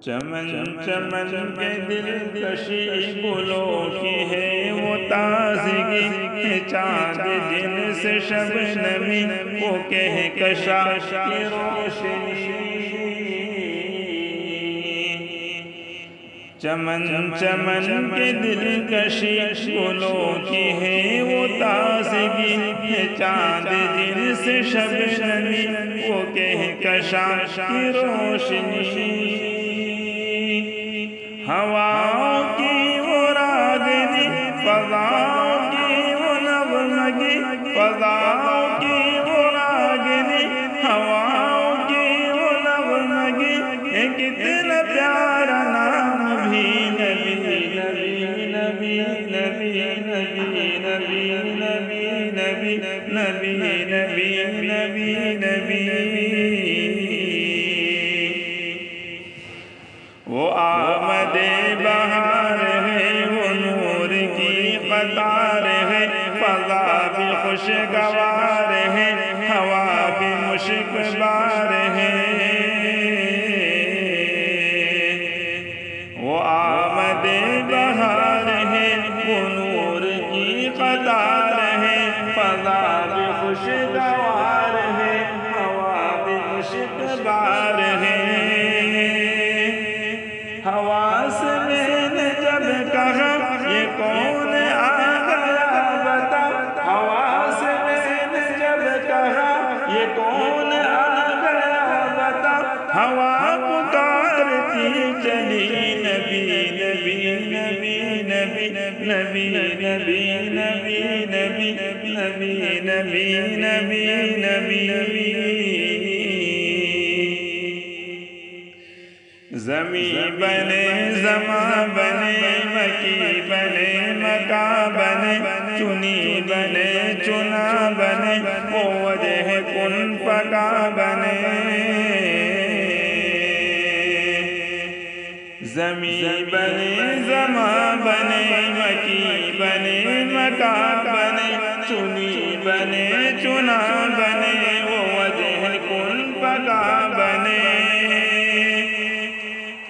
چمن چمن کے دلکشی گلوں کی ہے وہ تازگی، چاند جن سے شبنمی وہ کہکشاں کی روشنی۔ چمن چمن کے دلکشی گلوں کی ہے وہ تازگی، چاند جن سے شبنمی وہ کہکشاں کی روشنی۔ ہواؤں کی وہ راگنی، فضاؤں کی وہ نغمگی، فضاؤں کی وہ راگنی، ہواؤں کی وہ نغمگی، کتنا پیارا نام بھی نبی نبی نبی نبی نبی نبی نبی نبی نبی نبی نبی نبی۔ وہ آمد بہار ہے، وہ نور کی قطار ہے، فضا بھی خوشگوار ہے، ہوا بھی مشکبار ہے۔ وہ آمد بہار ہے، وہ نور کی قطار ہے، فضا بھی خوشگوار ہے، ہوا بھی مشکبار ہے۔ حواس میں نے جب کہا یہ کون آ گیا بتا، حواس میں نے جب کہا یہ کون آ گیا بتا، ہوا پکارتی چلی نبی نبی نبی نبی نبی نبی نبی نبی نبی نبی نبی نبی نبی۔ زمیں بنے زماں بنے، مکی بنے مکہ بنے، چنی بنے چنا بنے، وہ وجہ کن پکا بنے۔ زمیں بنے زماں بنے، مکی بنے مکہ بنے، چنی بنے چنا بنے، وہ وجہ کن پکا بنے۔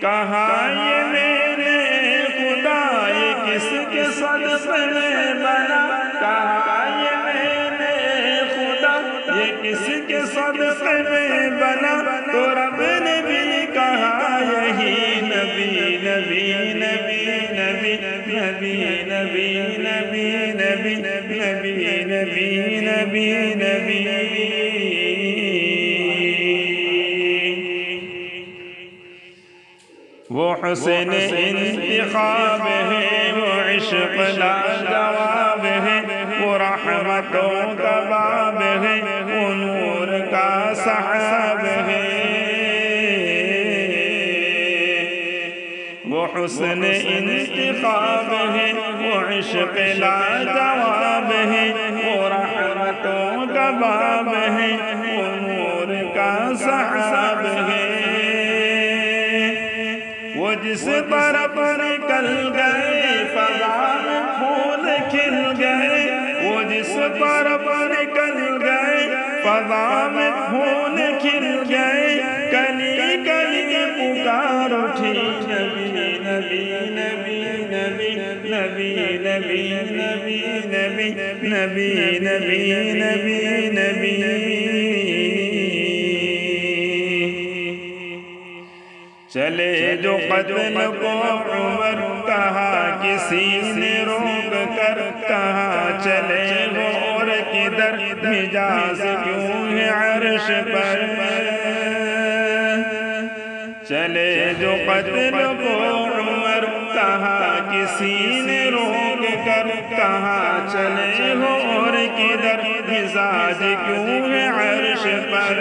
کہا یہ میرے خدا یہ کس کے صدقے میں بنا، کہا یہ میرے خدا یہ کس کے صدقے میں بنا، تو رب نے بھی کہا یہی نبی نبی نبی نبی نبی نبی نبی نبی نبی نبی نبی نبی۔ وہ حسن انتخاب ہے، وہ عشق لاجواب ہے، وہ رحمتوں کا باب ہے، وہ نور کا سحاب ہے۔ وہ حسن انتخاب ہے، وہ عشق لاجواب ہے، وہ رحمتوں کا باب ہے، وہ نور کا سحاب ہے۔ وہ جس طرف نکل گئے فضا میں پھول کھل گئے، وہ جس طرف نکل گئے فضا میں پھول کھل گئے، کلی کلی پکار اٹھی نبی نبی نبی نبی نبی نبی نبی نبی نبی نبی نبی نبی نبی۔ چلے جو قتل کو عمر، کہا کسی نے روک کر، کہا چلے وہ اور کدھر، مجاز کیوں ہے عرش پر۔ چلے جو قتل کو عمر، کہا کسی نے روک کر، کہا چلے وہ اور کدھر، مزاج کیوں ہے عرش پر۔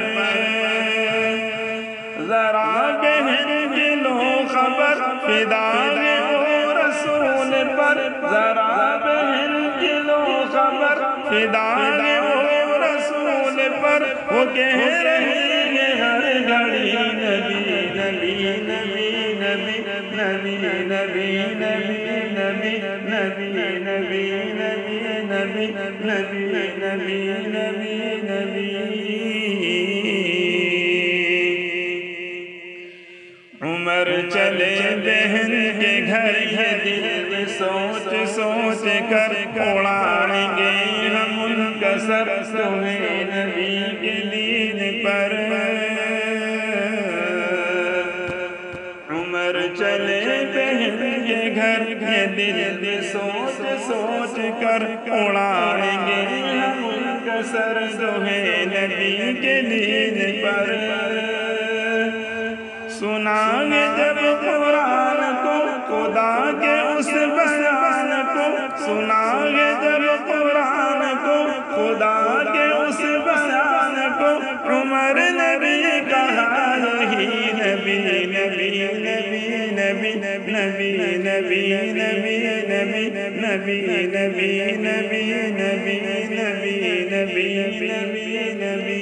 ذرا بہن کی لو خبر فدا ہے وہ رسول پر، ذرا بہن کی لو خبر فدا ہے وہ رسول پر، وہ کہہ رہی ہے ہر گھڑی نبی نبی نبی نبی نبی نبی نبی نبی نبی نبی نبی نبی نبی نبی نبی۔ عمر چلے بہن کے گھر یہ دل سوچ سوچ کر اڑائیں گے ہم ان کا سر تمہیں نبی کے دین پر عمر چلے بہن کے گھر یہ دل سوچ سوچ کر اڑائیں گے ہم ان کا سر تمہیں نبی کے دین پر سنائیں گے جب قرآن کو خدا کے اس بیان کو سنائیں گے جب قرآن کو خدا کے اس بیان کو عمر نبی کہا یہی نبی نبی نبی نبی نبی نبی نبی نبی نبی نبی نبی نبی نبی نبی نبی نبی